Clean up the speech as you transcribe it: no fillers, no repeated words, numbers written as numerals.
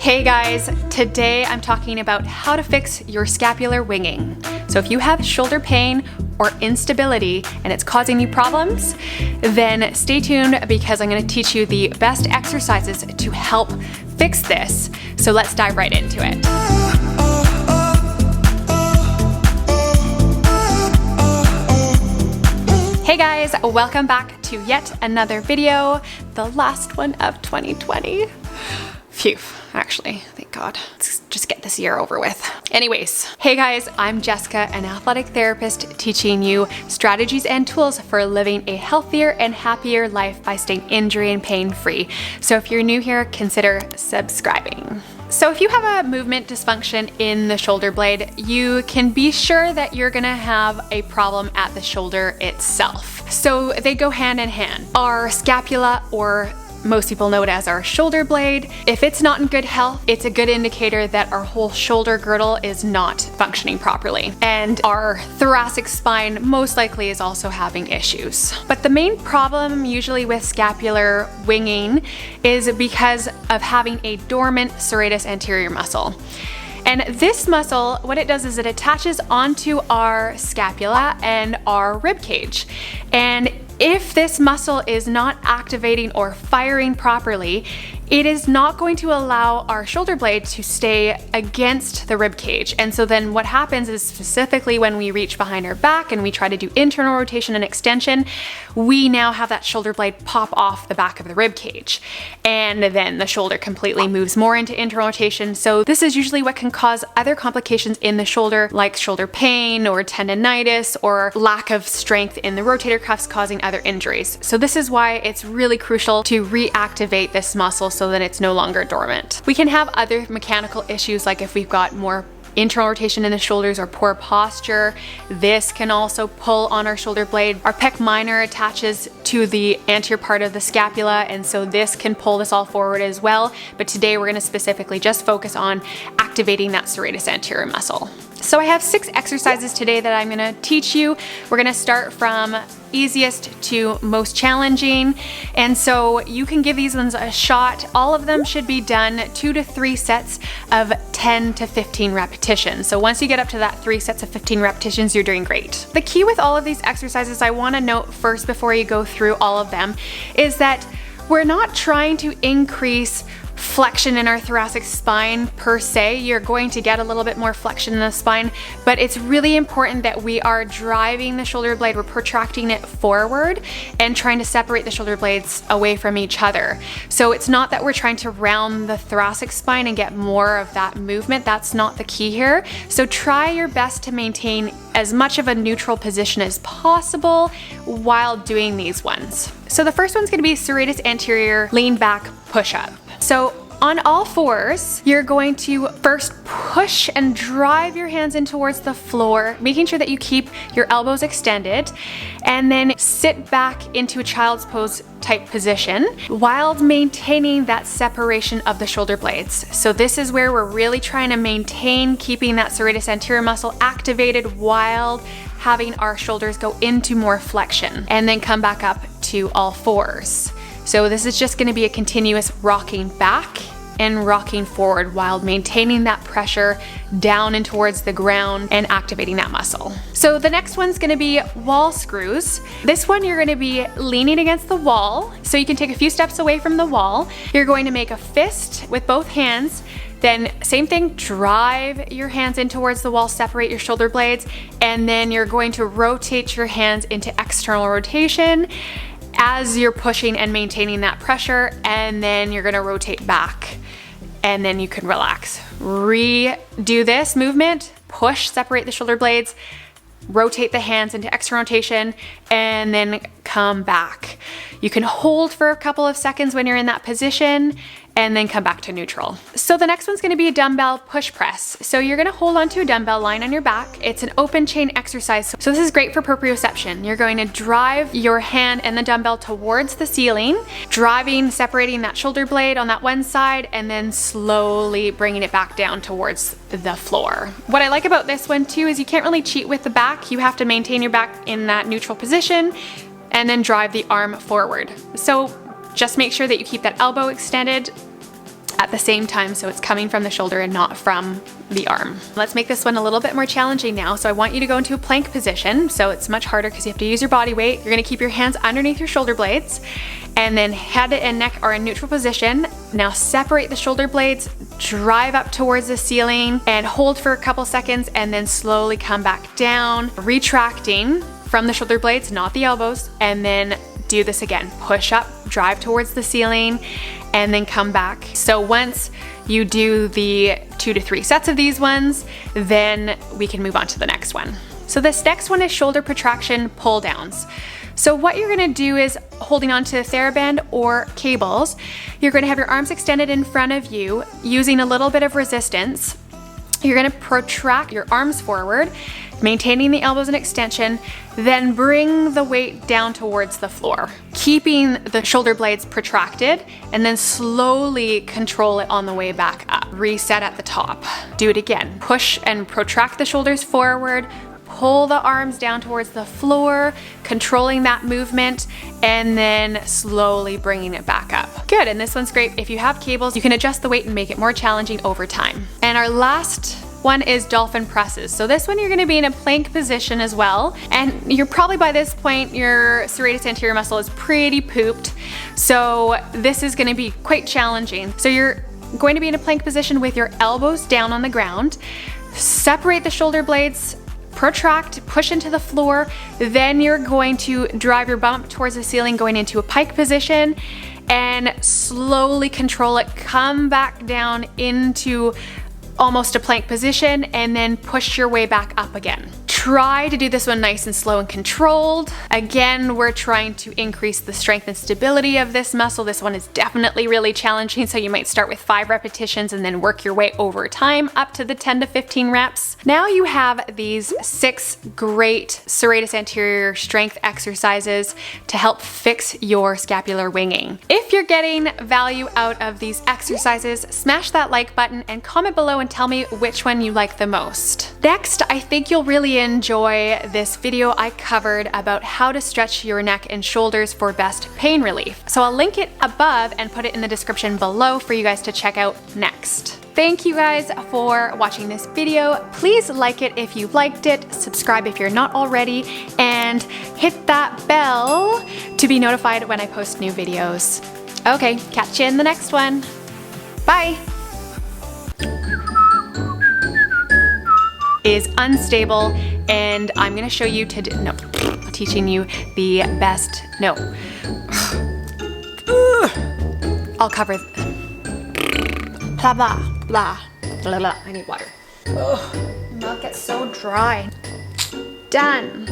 Hey guys, today I'm talking about how to fix your scapular winging. So if you have shoulder pain or instability and it's causing you problems, then stay tuned because I'm going to teach you the best exercises to help fix this. So let's dive right into it. Hey guys, welcome back to yet another video, the last one of 2020. Phew, actually, thank God. Let's just get this year over with. Anyways, hey guys, I'm Jessica, an athletic therapist teaching you strategies and tools for living a healthier and happier life by staying injury and pain free. So if you're new here, consider subscribing. So if you have a movement dysfunction in the shoulder blade, you can be sure that you're gonna have a problem at the shoulder itself. So they go hand in hand. Our scapula, or most people know it as our shoulder blade, if it's not in good health, it's a good indicator that our whole shoulder girdle is not functioning properly. And our thoracic spine most likely is also having issues. But the main problem usually with scapular winging is because of having a dormant serratus anterior muscle. And this muscle, what it does is it attaches onto our scapula and our rib cage. And if this muscle is not activating or firing properly, it is not going to allow our shoulder blade to stay against the rib cage. And so then what happens is, specifically when we reach behind our back and we try to do internal rotation and extension, we now have that shoulder blade pop off the back of the rib cage. And then the shoulder completely moves more into internal rotation. So this is usually what can cause other complications in the shoulder, like shoulder pain or tendonitis or lack of strength in the rotator cuffs, causing other injuries. So this is why it's really crucial to reactivate this muscle so that it's no longer dormant. We can have other mechanical issues, like if we've got more internal rotation in the shoulders or poor posture. This can also pull on our shoulder blade. Our pec minor attaches to the anterior part of the scapula, and so this can pull this all forward as well. But today we're going to specifically just focus on activating that serratus anterior muscle. So I have 6 exercises today that I'm going to teach you. We're going to start from easiest to most challenging, and so you can give these ones a shot. All of them should be done 2 to 3 sets of 10 to 15 repetitions. So once you get up to that 3 sets of 15 repetitions, you're doing great. The key with all of these exercises, I want to note first before you go through all of them, is that we're not trying to increase flexion in our thoracic spine per se. You're going to get a little bit more flexion in the spine, but it's really important that we are driving the shoulder blade, we're protracting it forward and trying to separate the shoulder blades away from each other. So it's not that we're trying to round the thoracic spine and get more of that movement. That's not the key here. So try your best to maintain as much of a neutral position as possible while doing these ones. So the first one's going to be serratus anterior lean back push-up. So on all fours, you're going to first push and drive your hands in towards the floor, making sure that you keep your elbows extended, and then sit back into a child's pose type position while maintaining that separation of the shoulder blades. So this is where we're really trying to maintain keeping that serratus anterior muscle activated while having our shoulders go into more flexion, and then come back up to all fours. So this is just going to be a continuous rocking back and rocking forward while maintaining that pressure down and towards the ground and activating that muscle. So the next one's going to be wall screws. This one you're going to be leaning against the wall, so you can take a few steps away from the wall. You're going to make a fist with both hands. Then same thing, drive your hands in towards the wall, separate your shoulder blades, and then you're going to rotate your hands into external rotation as you're pushing and maintaining that pressure, and then you're gonna rotate back, and then you can relax. Redo this movement, push, separate the shoulder blades, rotate the hands into external rotation, and then come back. You can hold for a couple of seconds when you're in that position, and then come back to neutral. So the next one's gonna be a dumbbell push press. So you're gonna hold onto a dumbbell lying on your back. It's an open chain exercise. So this is great for proprioception. You're going to drive your hand and the dumbbell towards the ceiling, driving, separating that shoulder blade on that one side, and then slowly bringing it back down towards the floor. What I like about this one too is you can't really cheat with the back. You have to maintain your back in that neutral position and then drive the arm forward. So just make sure that you keep that elbow extended at the same time, so it's coming from the shoulder and not from the arm. Let's make this one a little bit more challenging now. So I want you to go into a plank position. So it's much harder because you have to use your body weight. You're gonna keep your hands underneath your shoulder blades, and then head and neck are in neutral position. Now separate the shoulder blades, drive up towards the ceiling and hold for a couple seconds, and then slowly come back down, retracting from the shoulder blades, not the elbows, and then do this again. Push up, drive towards the ceiling, and then come back. So once you do the 2 to 3 sets of these ones, then we can move on to the next one. So this next one is shoulder protraction pull downs. So what you're gonna do is, holding onto TheraBand or cables, you're gonna have your arms extended in front of you using a little bit of resistance. You're gonna protract your arms forward, maintaining the elbows in extension, then bring the weight down towards the floor, keeping the shoulder blades protracted, and then slowly control it on the way back up. Reset at the top. Do it again. Push and protract the shoulders forward, pull the arms down towards the floor, controlling that movement, and then slowly bringing it back up. Good, and this one's great. If you have cables, you can adjust the weight and make it more challenging over time. And our last one is dolphin presses. So this one you're gonna be in a plank position as well. And you're probably by this point, your serratus anterior muscle is pretty pooped. So this is gonna be quite challenging. So you're going to be in a plank position with your elbows down on the ground. Separate the shoulder blades, protract, push into the floor. Then you're going to drive your bum up towards the ceiling, going into a pike position, and slowly control it. Come back down into almost a plank position, and then push your way back up again. Try to do this one nice and slow and controlled. Again, we're trying to increase the strength and stability of this muscle. This one is definitely really challenging, so you might start with 5 repetitions and then work your way over time up to the 10 to 15 reps. Now you have these 6 great serratus anterior strength exercises to help fix your scapular winging. If you're getting value out of these exercises, smash that like button and comment below and tell me which one you like the most. Next, I think you'll really enjoy this video I covered about how to stretch your neck and shoulders for best pain relief. So I'll link it above and put it in the description below for you guys to check out next. Thank you guys for watching this video. Please like it if you liked it, subscribe if you're not already, and hit that bell to be notified when I post new videos. Okay, catch you in the next one. Bye. Is unstable, and I'm gonna show you teaching you the best, I'll cover, blah, blah, blah, blah, blah. I need water. Oh, milk gets so dry. Done.